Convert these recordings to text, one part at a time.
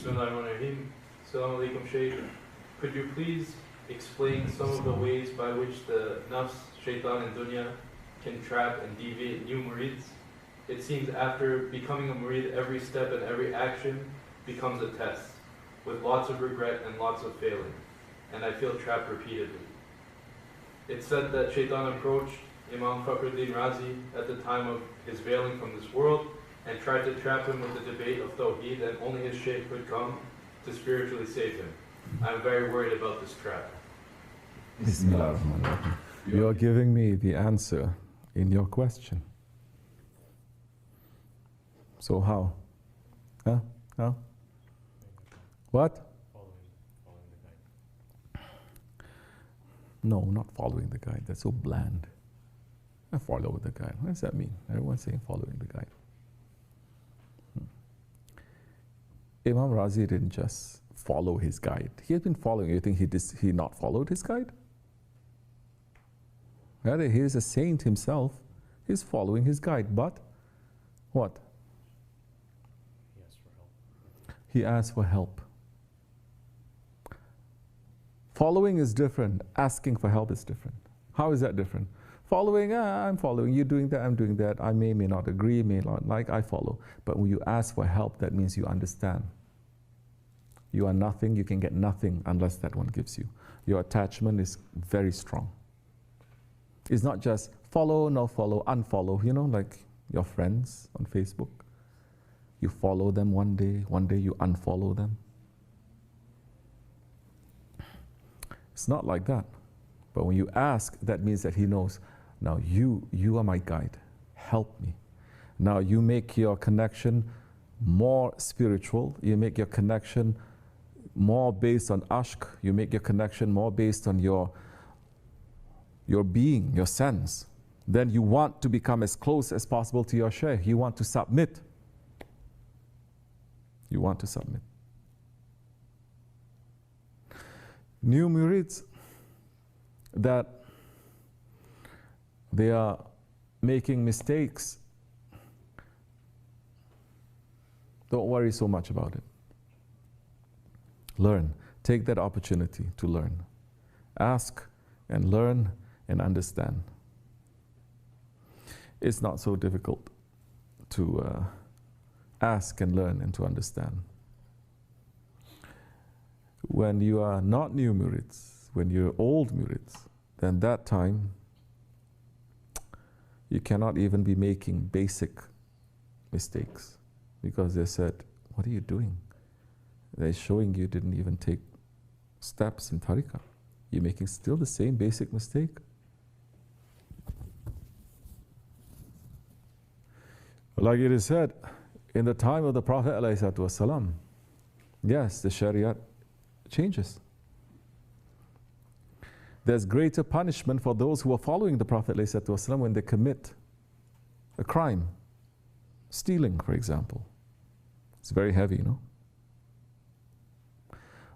Bismillahirrahmanirrahim. Assalamu alaikum, Shaykh. Could you please explain some of the ways by which the nafs, shaitan, and dunya can trap and deviate new murids? It seems after becoming a murid, every step and every action becomes a test, with lots of regret and lots of failing, and I feel trapped repeatedly. It's said that shaitan approached Imam Fakhruddin Razi at the time of his veiling from this world and tried to trap him with the debate of Tawheed, and only his shaykh could come to spiritually save him. I'm very worried about this trap. Bismillahirrahmanirrahim. You are giving me the answer in your question. So how? Huh? How? What? Following the guide. No, not following the guide. That's so bland. I follow the guide. What does that mean? Everyone's saying following the guide. Imam Razi didn't just follow his guide. He had been following. You think he not followed his guide? Rather, he is a saint himself. He's following his guide. But what? He asked for help. He asked for help. Following is different. Asking for help is different. How is that different? Following, I'm following. You're doing that, I'm doing that. I may not agree, may not like, I follow. But when you ask for help, that means you understand. You are nothing, you can get nothing unless that one gives you. Your attachment is very strong. It's not just follow, no follow, unfollow, you know, like your friends on Facebook. You follow them one day you unfollow them. It's not like that. But when you ask, that means that he knows, now you are my guide, help me. Now you make your connection more spiritual, you make your connection more based on ashq, you make your connection more based on your being, your sense. Then you want to become as close as possible to your shaykh. You want to submit. You want to submit. New murids, that they are making mistakes, don't worry so much about it. Learn. Take that opportunity to learn. Ask and learn and understand. It's not so difficult to ask and learn and to understand. When you are not new murids, when you're old murids, then that time you cannot even be making basic mistakes, because they said, what are you doing? They're showing you didn't even take steps in tariqah. You're making still the same basic mistake. Like it is said, in the time of the Prophet ﷺ, yes, the Shariat changes. There's greater punishment for those who are following the Prophet ﷺ when they commit a crime. Stealing, for example. It's very heavy, you know?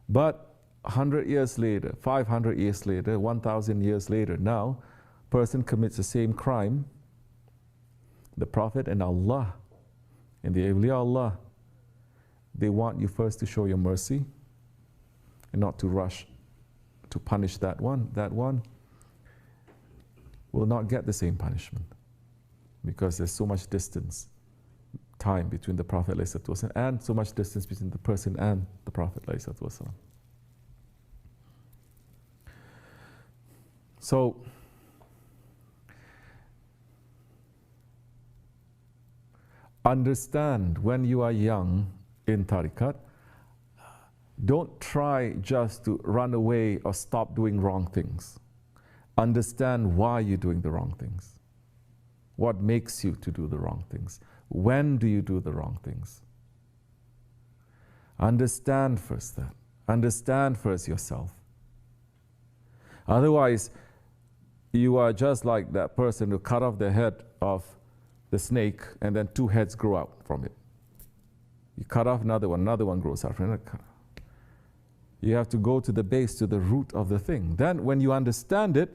But 100 years later, 500 years later, 1,000 years later, now, person commits the same crime. The Prophet and Allah, and the awliya Allah, they want you first to show your mercy and not to rush to punish that one. That one will not get the same punishment because there's so much distance, time between the Prophet ﷺ and so much distance between the person and the Prophet ﷺ. So, understand when you are young in tariqat, don't try just to run away or stop doing wrong things. Understand why you're doing the wrong things. What makes you to do the wrong things? When do you do the wrong things? Understand first that. Understand first yourself. Otherwise, you are just like that person who cut off the head of the snake and then two heads grow out from it. You cut off another one grows out from it. You have to go to the base, to the root of the thing. Then when you understand it,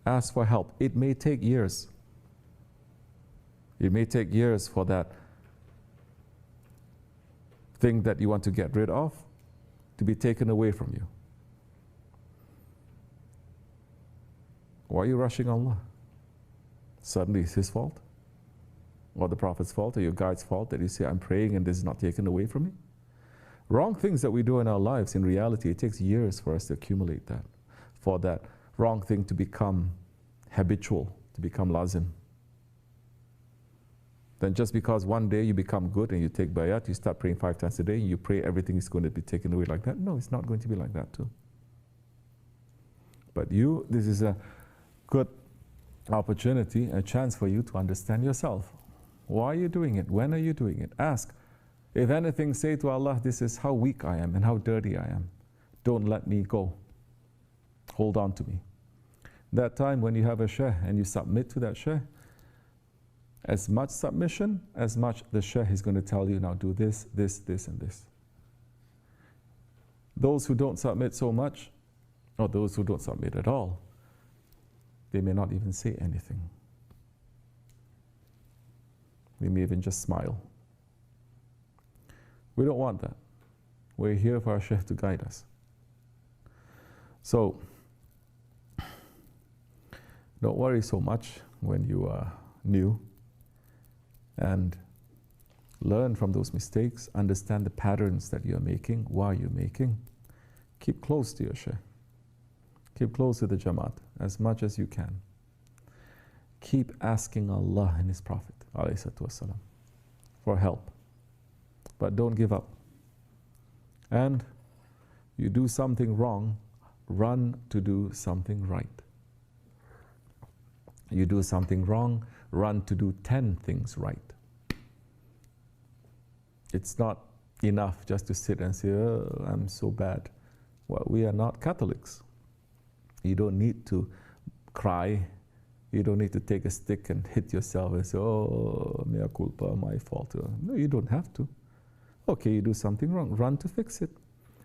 ask for help. It may take years. It may take years for that thing that you want to get rid of to be taken away from you. Why are you rushing Allah? Suddenly it's His fault? Or the Prophet's fault, or your guide's fault that you say, I'm praying and this is not taken away from me? Wrong things that we do in our lives, in reality, it takes years for us to accumulate that, for that wrong thing to become habitual, to become lazim. Then just because one day you become good and you take bayat, you start praying 5 times a day, and you pray everything is going to be taken away like that. No, it's not going to be like that too. But this is a good opportunity, a chance for you to understand yourself. Why are you doing it? When are you doing it? Ask. If anything, say to Allah, this is how weak I am and how dirty I am. Don't let me go. Hold on to me. That time when you have a shaykh and you submit to that shaykh, as much submission, as much the shaykh is going to tell you, now do this, this, this, and this. Those who don't submit so much, or those who don't submit at all, they may not even say anything. They may even just smile. We don't want that. We're here for our shaykh to guide us. So, don't worry so much when you are new, and learn from those mistakes, understand the patterns that you're making, why you're making. Keep close to your shaykh. Keep close to the Jamaat as much as you can. Keep asking Allah and His Prophet ﷺ for help. But don't give up. And you do something wrong, run to do something right. You do something wrong, run to do 10 things right. It's not enough just to sit and say, oh, I'm so bad. Well, we are not Catholics. You don't need to cry. You don't need to take a stick and hit yourself and say, oh, mea culpa, my fault. No, you don't have to. Okay, you do something wrong, run to fix it.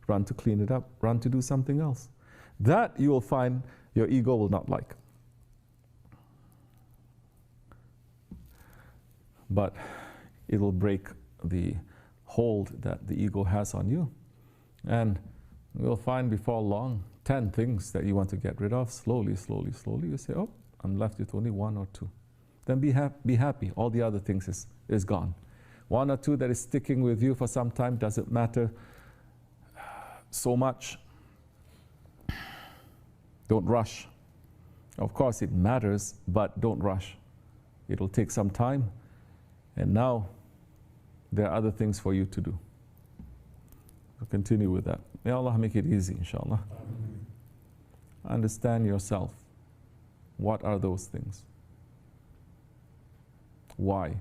Run to clean it up. Run to do something else. That you will find your ego will not like. But it will break the hold that the ego has on you. And you'll find before long 10 things that you want to get rid of. Slowly, slowly, slowly. You say, oh, I'm left with only 1 or 2. Then be happy. All the other things is gone. 1 or 2 that is sticking with you for some time doesn't matter so much. Don't rush. Of course it matters, but don't rush. It'll take some time. And now there are other things for you to do. So continue with that. May Allah make it easy, inshallah. Understand yourself. What are those things? Why?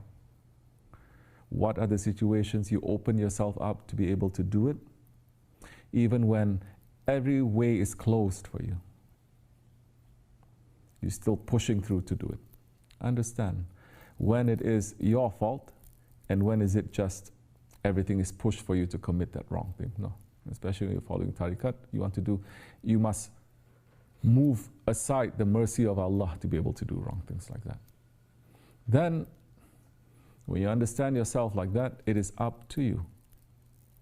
What are the situations you open yourself up to be able to do it, even when every way is closed for you? You're still pushing through to do it. Understand when it is your fault and when is it just everything is pushed for you to commit that wrong thing. No, especially when you're following tariqat, you must move aside the mercy of Allah to be able to do wrong things like that. Then when you understand yourself like that, it is up to you.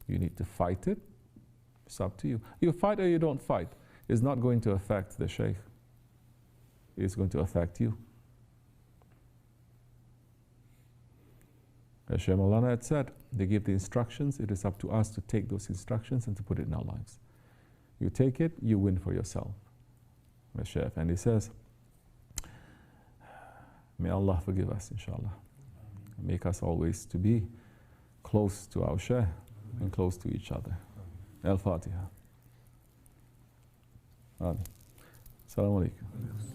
You need to fight it. It's up to you. You fight or you don't fight. It's not going to affect the shaykh. It's going to affect you. As Shaykh Maulana had said, they give the instructions. It is up to us to take those instructions and to put it in our lives. You take it, you win for yourself. As Shaykh Effendi says, may Allah forgive us, inshallah. Make us always to be close to our Shaykh and close to each other. Al-Fatiha. Amin. Assalamu alaikum.